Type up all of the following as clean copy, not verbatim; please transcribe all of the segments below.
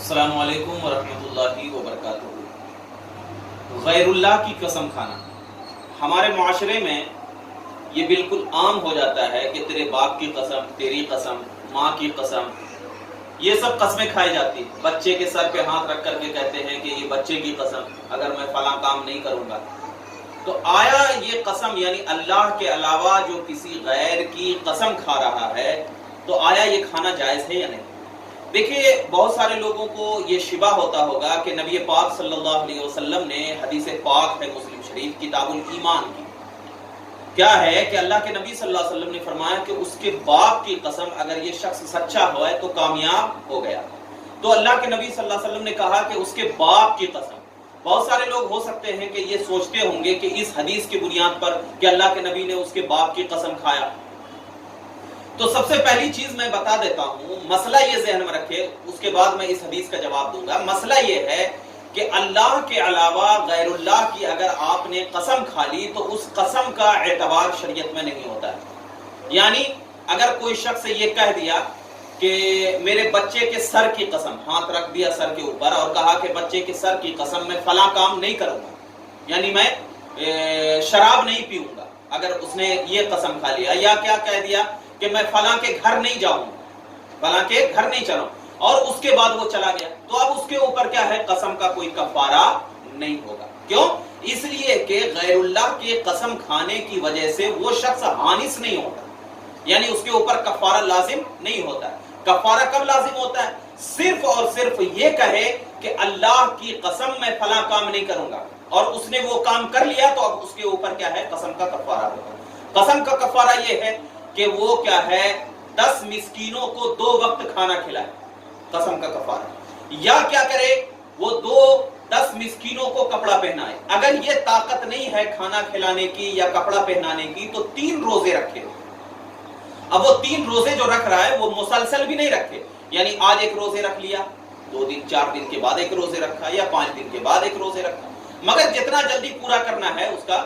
السلام علیکم ورحمۃ اللہ وبرکاتہ۔ غیر اللہ کی قسم کھانا ہمارے معاشرے میں یہ بالکل عام ہو جاتا ہے کہ تیرے باپ کی قسم، تیری قسم، ماں کی قسم، یہ سب قسمیں کھائی جاتی ہیں۔ بچے کے سر پہ ہاتھ رکھ کر کے کہتے ہیں کہ یہ بچے کی قسم، اگر میں فلاں کام نہیں کروں گا تو آیا یہ قسم یعنی اللہ کے علاوہ جو کسی غیر کی قسم کھا رہا ہے تو آیا یہ کھانا جائز ہے یا نہیں؟ دیکھیے، بہت سارے لوگوں کو یہ شبہ ہوتا ہوگا کہ نبی پاک صلی اللہ علیہ وسلم نے حدیث پاک ہے مسلم شریف کتاب الایمان کی، کیا ہے کہ اللہ کے نبی صلی اللہ علیہ وسلم نے فرمایا کہ اس کے باپ کی قسم اگر یہ شخص سچا ہوا ہے تو کامیاب ہو گیا۔ تو اللہ کے نبی صلی اللہ علیہ وسلم نے کہا کہ اس کے باپ کی قسم۔ بہت سارے لوگ ہو سکتے ہیں کہ یہ سوچتے ہوں گے کہ اس حدیث کی بنیاد پر کہ اللہ کے نبی نے اس کے باپ کی قسم کھایا۔ تو سب سے پہلی چیز میں بتا دیتا ہوں، مسئلہ یہ ذہن میں رکھے، اس کے بعد میں اس حدیث کا جواب دوں گا۔ مسئلہ یہ ہے کہ اللہ کے علاوہ غیر اللہ کی اگر آپ نے قسم کھا لی تو اس قسم کا اعتبار شریعت میں نہیں ہوتا ہے۔ یعنی اگر کوئی شخص یہ کہہ دیا کہ میرے بچے کے سر کی قسم، ہاتھ رکھ دیا سر کے اوپر اور کہا کہ بچے کے سر کی قسم میں فلاں کام نہیں کروں گا، یعنی میں شراب نہیں پیوں گا، اگر اس نے یہ قسم کھا لیا، یا کیا کہہ دیا کہ میں فلاں کے گھر نہیں جاؤں، فلاں کے گھر نہیں چلاؤں، اور اس کے بعد وہ چلا گیا، تو اب اس کے اوپر کیا ہے؟ قسم کا کوئی کفارہ نہیں ہوگا۔ کیوں؟ اس لیے کہ غیر اللہ کے قسم کھانے کی وجہ سے وہ شخص حانث نہیں ہوتا، یعنی اس کے اوپر کفارہ لازم نہیں ہوتا ہے۔ کفارہ کب لازم ہوتا ہے؟ صرف اور صرف یہ کہے کہ اللہ کی قسم میں فلاں کام نہیں کروں گا، اور اس نے وہ کام کر لیا تو اب اس کے اوپر کیا ہے؟ قسم کا کفارہ ہوگا۔ قسم کا کفارہ یہ ہے کہ وہ کیا ہے؟ 10 مسکینوں کو 2 وقت کھانا کھلائے، قسم کا کفارہ۔ یا کیا کرے؟ وہ 10 مسکینوں کو کپڑا پہنائے۔ اگر یہ طاقت نہیں ہے کھانا کھلانے کی یا کپڑا پہنانے کی تو 3 روزے رکھے۔ اب وہ 3 روزے جو رکھ رہا ہے وہ مسلسل بھی نہیں رکھے، یعنی آج 1 روزے رکھ لیا، 2 دن 4 دن کے بعد 1 روزے رکھا، یا 5 دن کے بعد 1 روزے رکھا، مگر جتنا جلدی پورا کرنا ہے اس کا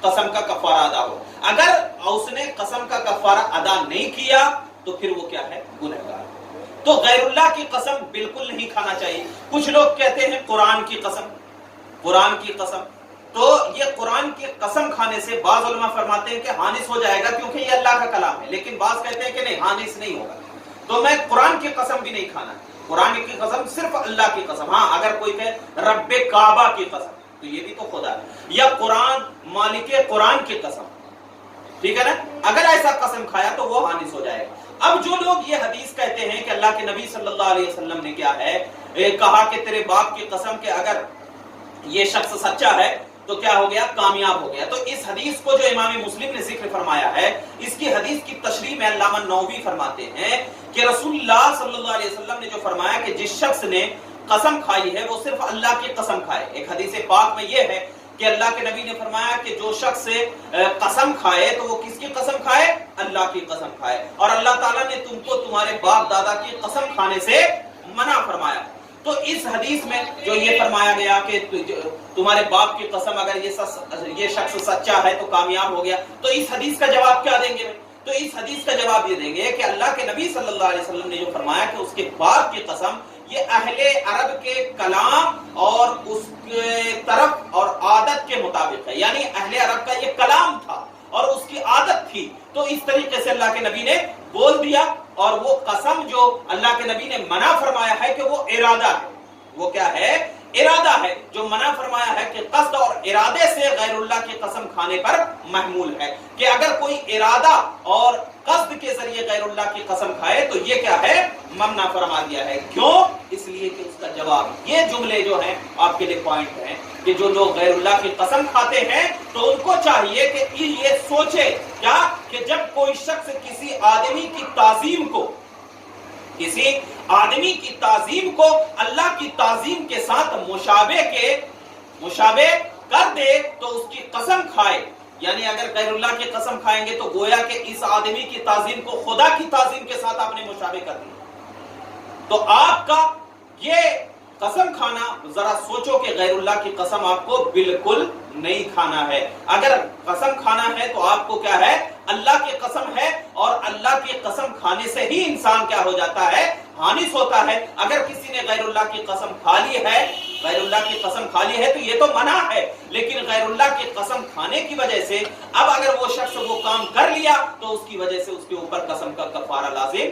قسم کا کفارہ ادا ہو۔ اگر اس نے قسم کا کفارہ ادا نہیں کیا تو پھر وہ کیا ہے؟ گنہگار۔ تو غیر اللہ کی قسم بالکل نہیں کھانا چاہیے۔ کچھ لوگ کہتے ہیں قرآن کی قسم، قرآن کی قسم، تو یہ قرآن کی قسم کھانے سے بعض علماء فرماتے ہیں کہ حانث ہو جائے گا کیونکہ یہ اللہ کا کلام ہے، لیکن بعض کہتے ہیں کہ نہیں، حانث نہیں ہوگا۔ تو میں قرآن کی قسم بھی نہیں کھانا، قرآن کی قسم صرف اللہ کی قسم۔ ہاں، اگر کوئی کہے رب کعبہ کی قسم تو یہ بھی تو خدا ہے، یا قرآن مالک قرآن کی قسم، ٹھیک ہے نا؟ اگر ایسا قسم کھایا تو وہ حانث ہو جائے گا۔ اب جو لوگ یہ حدیث کہتے ہیں کہ اللہ کے نبی صلی اللہ علیہ وسلم نے کیا ہے کہا کہ تیرے باپ کی قسم کہ اگر یہ شخص سچا ہے تو کیا ہو گیا؟ کامیاب ہو گیا۔ تو اس حدیث کو جو امام مسلم نے ذکر فرمایا ہے، اس کی حدیث کی تشریح میں علامہ نووی فرماتے ہیں کہ رسول اللہ صلی اللہ علیہ وسلم نے جو فرمایا کہ جس شخص نے قسم کھائی ہے وہ صرف اللہ کی قسم کھائے۔ ایک حدیث پاک میں یہ ہے کہ اللہ کے نبی نے فرمایا کہ جو شخص قسم کھائے تو وہ کس کی قسم کھائے؟ اللہ کی قسم کھائے، اور اللہ تعالیٰ نے تم کو تمہارے باپ دادا کی قسم کھانے سے منع فرمایا۔ تو اس حدیث میں جو یہ فرمایا گیا کہ تمہارے باپ کی قسم اگر یہ شخص سچا ہے تو کامیاب ہو گیا، تو اس حدیث کا جواب کیا دیں گے؟ تو اس حدیث کا جواب یہ دیں گے کہ اللہ کے نبی صلی اللہ علیہ وسلم نے جو فرمایا کہ اس کے باپ کی قسم، یہ اہل عرب کے کلام اور اس کے طرف اور عادت کے مطابق ہے، یعنی اہل عرب کا یہ کلام تھا اور اس کی عادت تھی، تو اس طریقے سے اللہ کے نبی نے بول دیا۔ اور وہ قسم جو اللہ کے نبی نے منع فرمایا ہے کہ وہ ارادہ ہے، وہ کیا ہے؟ ارادہ ہے۔ جو منع فرمایا ہے کہ قصد اور ارادے سے غیر اللہ کی قسم کھانے پر محمول ہے، کہ اگر کوئی ارادہ اور قصد کے ذریعے غیر اللہ کی قسم کھائے تو یہ کیا ہے؟ ممنع فرما دیا ہے۔ کیوں؟ اس لیے کہ اس کا جواب، یہ جملے جو ہیں آپ کے لیے پوائنٹ ہیں کہ جو لوگ غیر اللہ کی قسم کھاتے ہیں تو ان کو چاہیے کہ یہ سوچے کیا کہ جب کوئی شخص کسی آدمی کی تعظیم کو اللہ کی تعظیم کے ساتھ مشابہ کر دے تو اس کی قسم کھائے، یعنی اگر غیر اللہ کی قسم کھائیں گے تو گویا کہ اس آدمی کی تعظیم کو خدا کی تعظیم کے ساتھ آپ نے مشابہ کر دیا۔ تو آپ کا یہ قسم کھانا، ذرا سوچو کہ غیر اللہ کی قسم آپ کو بالکل نہیں کھانا ہے. اگر قسم کھانا ہے تو آپ کو کیا ہے؟ اللہ کی قسم ہے, اور اللہ کی قسم کھانے سے ہی انسان کیا ہو جاتا ہے؟ حانث ہوتا ہے. اگر کسی نے غیر اللہ کی قسم کھا لی ہے, غیر اللہ کی قسم کھا لی ہے تو یہ تو منع ہے, لیکن غیر اللہ کی قسم کھانے کی وجہ سے اب اگر وہ شخص وہ کام کر لیا تو اس کی وجہ سے اس کے اوپر قسم کا کفارہ لازم